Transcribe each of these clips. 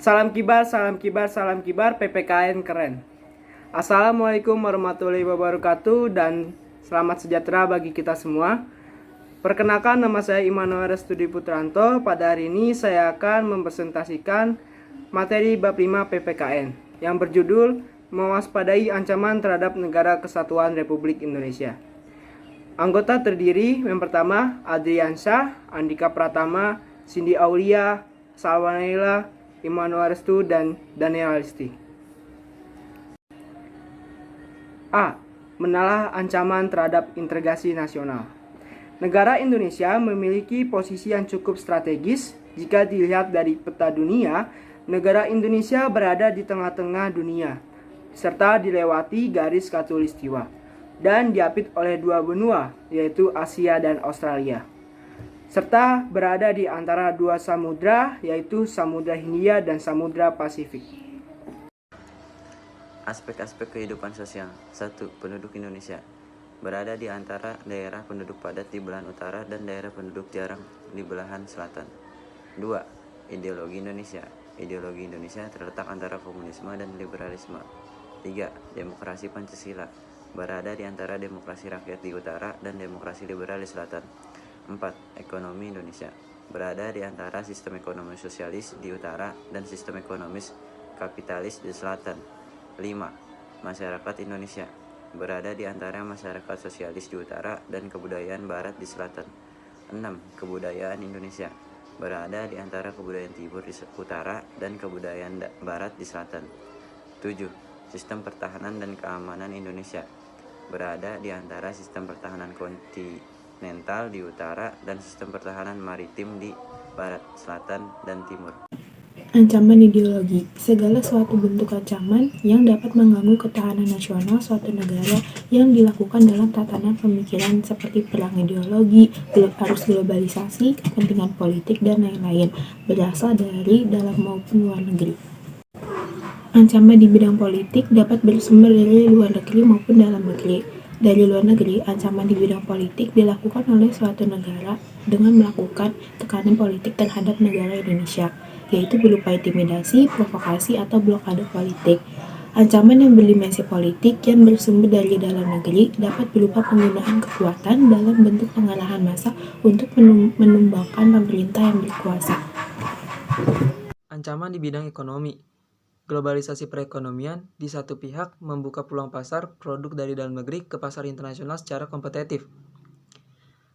Salam kibar, salam kibar, salam kibar, PPKN keren. Assalamualaikum warahmatullahi wabarakatuh dan selamat sejahtera bagi kita semua. Perkenalkan, nama saya Immanuel Studi Putranto. Pada hari ini saya akan mempresentasikan materi bab 5 PPKN yang berjudul Mewaspadai Ancaman Terhadap Negara Kesatuan Republik Indonesia. Anggota terdiri yang pertama Adrian Syah, Andika Pratama, Cindy Aulia, Salwa Naila, Immanuel Restu, dan Daniel Alisti. A. Menalah ancaman terhadap integrasi nasional. Negara Indonesia memiliki posisi yang cukup strategis. Jika dilihat dari peta dunia, negara Indonesia berada di tengah-tengah dunia, serta dilewati garis khatulistiwa, dan diapit oleh dua benua, yaitu Asia dan Australia, serta berada di antara dua samudra, yaitu Samudra Hindia dan Samudra Pasifik. Aspek-aspek kehidupan sosial. 1. Penduduk Indonesia berada di antara daerah penduduk padat di belahan utara dan daerah penduduk jarang di belahan selatan. 2. Ideologi Indonesia. Ideologi Indonesia terletak antara komunisme dan liberalisme. 3. Demokrasi Pancasila berada di antara demokrasi rakyat di utara dan demokrasi liberal di selatan. 4. Ekonomi Indonesia berada di antara sistem ekonomi sosialis di utara dan sistem ekonomis kapitalis di selatan. 5. Masyarakat Indonesia berada di antara masyarakat sosialis di utara dan kebudayaan barat di selatan. 6. Kebudayaan Indonesia berada di antara kebudayaan timur di utara dan kebudayaan barat di selatan. 7. Sistem pertahanan dan keamanan Indonesia berada di antara sistem pertahanan kontinental di utara dan sistem pertahanan maritim di barat, selatan, dan timur. Ancaman ideologi, segala suatu bentuk ancaman yang dapat mengganggu ketahanan nasional suatu negara yang dilakukan dalam tatanan pemikiran seperti perang ideologi, arus globalisasi, kepentingan politik, dan lain-lain, berasal dari dalam maupun luar negeri. Ancaman di bidang politik dapat bersumber dari luar negeri maupun dalam negeri. Dari luar negeri, ancaman di bidang politik dilakukan oleh suatu negara dengan melakukan tekanan politik terhadap negara Indonesia, yaitu berupa intimidasi, provokasi, atau blokade politik. Ancaman yang berdimensi politik yang bersumber dari dalam negeri dapat berupa penggunaan kekuatan dalam bentuk pengerahan massa untuk menumbangkan pemerintah yang berkuasa. Ancaman di bidang ekonomi. Globalisasi perekonomian di satu pihak membuka peluang pasar produk dari dalam negeri ke pasar internasional secara kompetitif.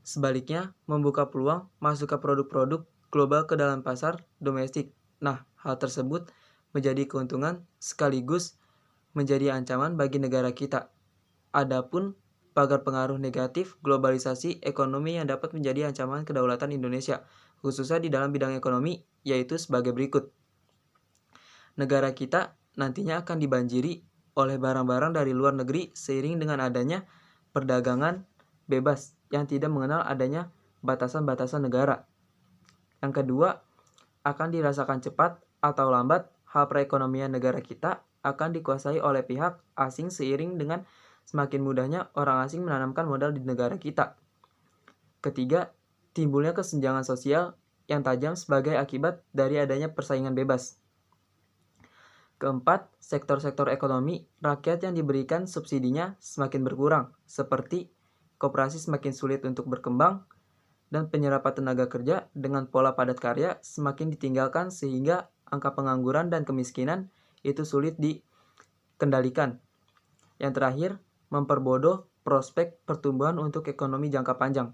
Sebaliknya, membuka peluang masuk ke produk-produk global ke dalam pasar domestik. Nah, hal tersebut menjadi keuntungan sekaligus menjadi ancaman bagi negara kita. Adapun pagar pengaruh negatif globalisasi ekonomi yang dapat menjadi ancaman kedaulatan Indonesia, khususnya di dalam bidang ekonomi, yaitu sebagai berikut. Negara kita nantinya akan dibanjiri oleh barang-barang dari luar negeri seiring dengan adanya perdagangan bebas yang tidak mengenal adanya batasan-batasan negara. Yang kedua, akan dirasakan cepat atau lambat hal perekonomian negara kita akan dikuasai oleh pihak asing seiring dengan semakin mudahnya orang asing menanamkan modal di negara kita. Ketiga, timbulnya kesenjangan sosial yang tajam sebagai akibat dari adanya persaingan bebas. Keempat, sektor-sektor ekonomi rakyat yang diberikan subsidinya semakin berkurang, seperti koperasi semakin sulit untuk berkembang, dan penyerapan tenaga kerja dengan pola padat karya semakin ditinggalkan sehingga angka pengangguran dan kemiskinan itu sulit dikendalikan. Yang terakhir, memperbodoh prospek pertumbuhan untuk ekonomi jangka panjang.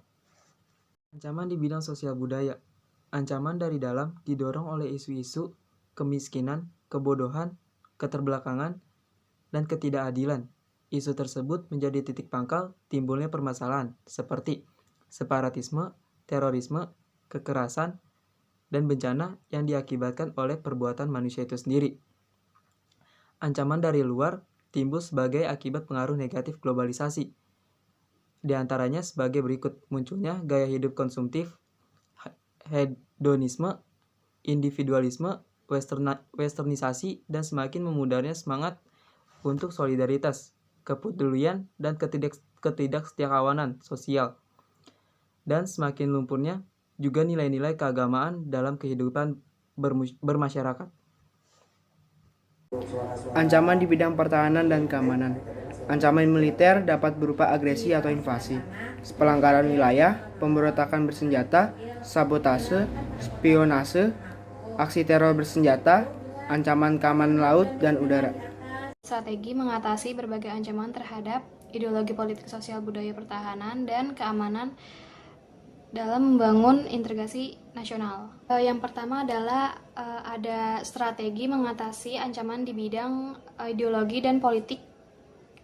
Ancaman di bidang sosial budaya. Ancaman dari dalam didorong oleh isu-isu kemiskinan, kebodohan, keterbelakangan, dan ketidakadilan. Isu tersebut menjadi titik pangkal timbulnya permasalahan seperti separatisme, terorisme, kekerasan, dan bencana yang diakibatkan oleh perbuatan manusia itu sendiri. Ancaman dari luar timbul sebagai akibat pengaruh negatif globalisasi. Di antaranya sebagai berikut: munculnya gaya hidup konsumtif, hedonisme, individualisme, westernisasi, dan semakin memudarnya semangat untuk solidaritas, kepedulian, dan ketidaksetiakawanan sosial, dan semakin lumpurnya juga nilai-nilai keagamaan dalam kehidupan bermasyarakat. Ancaman di bidang pertahanan dan keamanan. Ancaman militer dapat berupa agresi atau invasi, pelanggaran wilayah, pemberontakan bersenjata, sabotase, spionase, aksi teror bersenjata, ancaman keamanan laut dan udara. Strategi mengatasi berbagai ancaman terhadap ideologi politik sosial budaya pertahanan dan keamanan dalam membangun integrasi nasional. Yang pertama adalah ada strategi mengatasi ancaman di bidang ideologi dan politik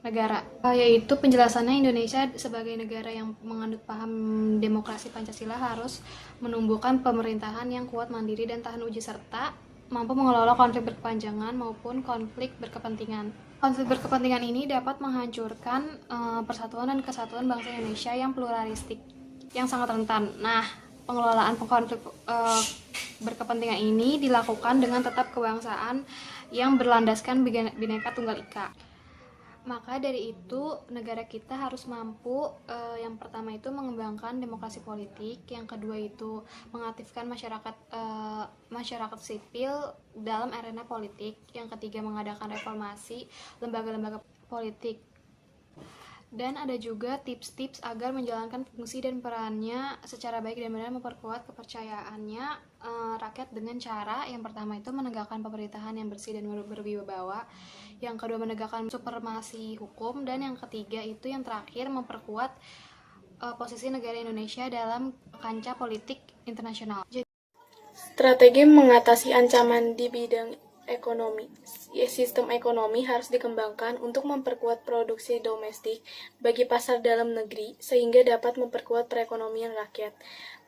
negara, yaitu penjelasannya Indonesia sebagai negara yang menganut paham demokrasi Pancasila harus menumbuhkan pemerintahan yang kuat, mandiri, dan tahan uji serta mampu mengelola konflik berkepanjangan maupun konflik berkepentingan. Konflik berkepentingan ini dapat menghancurkan persatuan dan kesatuan bangsa Indonesia yang pluralistik, yang sangat rentan. Nah, pengelolaan konflik berkepentingan ini dilakukan dengan tetap kebangsaan yang berlandaskan Bhinneka Tunggal Ika. Maka dari itu negara kita harus mampu yang pertama itu mengembangkan demokrasi politik, yang kedua itu mengaktifkan masyarakat sipil dalam arena politik, yang ketiga mengadakan reformasi lembaga-lembaga politik. Dan ada juga tips-tips agar menjalankan fungsi dan perannya secara baik dan benar, memperkuat kepercayaannya rakyat dengan cara yang pertama itu menegakkan pemerintahan yang bersih dan berwibawa, yang kedua menegakkan supremasi hukum, dan yang ketiga itu yang terakhir memperkuat posisi negara Indonesia dalam kancah politik internasional. Strategi mengatasi ancaman di bidang ekonomi. Sistem ekonomi harus dikembangkan untuk memperkuat produksi domestik bagi pasar dalam negeri sehingga dapat memperkuat perekonomian rakyat.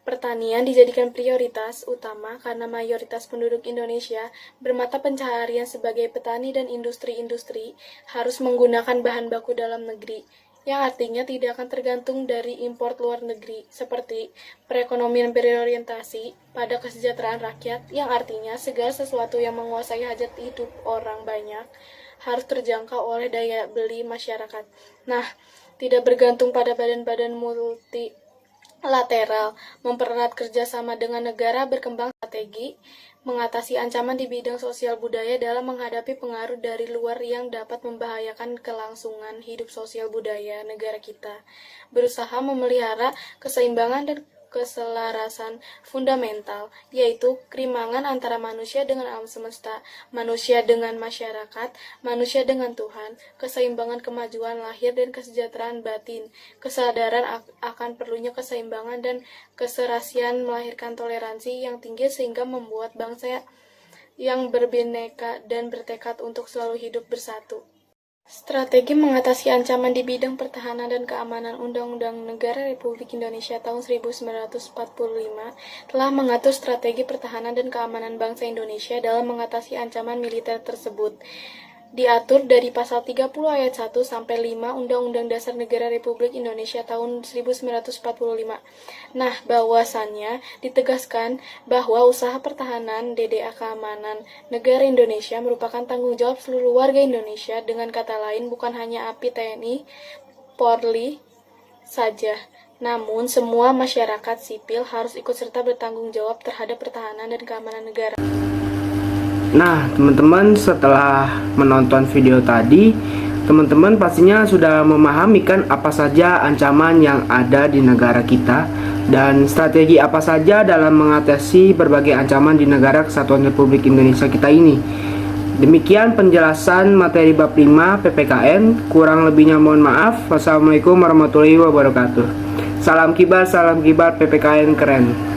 Pertanian dijadikan prioritas utama karena mayoritas penduduk Indonesia bermata pencaharian sebagai petani, dan industri-industri harus menggunakan bahan baku dalam negeri, yang artinya tidak akan tergantung dari impor luar negeri, seperti perekonomian berorientasi pada kesejahteraan rakyat, yang artinya segala sesuatu yang menguasai hajat hidup orang banyak harus terjangkau oleh daya beli masyarakat. Nah, tidak bergantung pada badan-badan multilateral, mempererat kerjasama dengan negara berkembang. Strategi mengatasi ancaman di bidang sosial budaya dalam menghadapi pengaruh dari luar yang dapat membahayakan kelangsungan hidup sosial budaya negara kita. Berusaha memelihara keseimbangan dan keselarasan fundamental, yaitu kerimbangan antara manusia dengan alam semesta, manusia dengan masyarakat, manusia dengan Tuhan, keseimbangan kemajuan lahir dan kesejahteraan batin, kesadaran akan perlunya keseimbangan dan keserasian melahirkan toleransi yang tinggi sehingga membuat bangsa yang berbineka dan bertekad untuk selalu hidup bersatu. Strategi mengatasi ancaman di bidang pertahanan dan keamanan. Undang-Undang Negara Republik Indonesia tahun 1945 telah mengatur strategi pertahanan dan keamanan bangsa Indonesia dalam mengatasi ancaman militer tersebut. Diatur dari pasal 30 ayat 1 sampai 5 Undang-Undang Dasar Negara Republik Indonesia tahun 1945. Nah, bahwasannya ditegaskan bahwa usaha pertahanan DDA keamanan negara Indonesia merupakan tanggung jawab seluruh warga Indonesia, dengan kata lain bukan hanya API, TNI, Polri saja. Namun, semua masyarakat sipil harus ikut serta bertanggung jawab terhadap pertahanan dan keamanan negara. Nah, teman-teman, setelah menonton video tadi, teman-teman pastinya sudah memahami kan apa saja ancaman yang ada di negara kita dan strategi apa saja dalam mengatasi berbagai ancaman di negara Kesatuan Republik Indonesia kita ini. Demikian penjelasan materi bab 5 PPKN, kurang lebihnya mohon maaf. Wassalamualaikum warahmatullahi wabarakatuh. Salam kibar PPKN keren.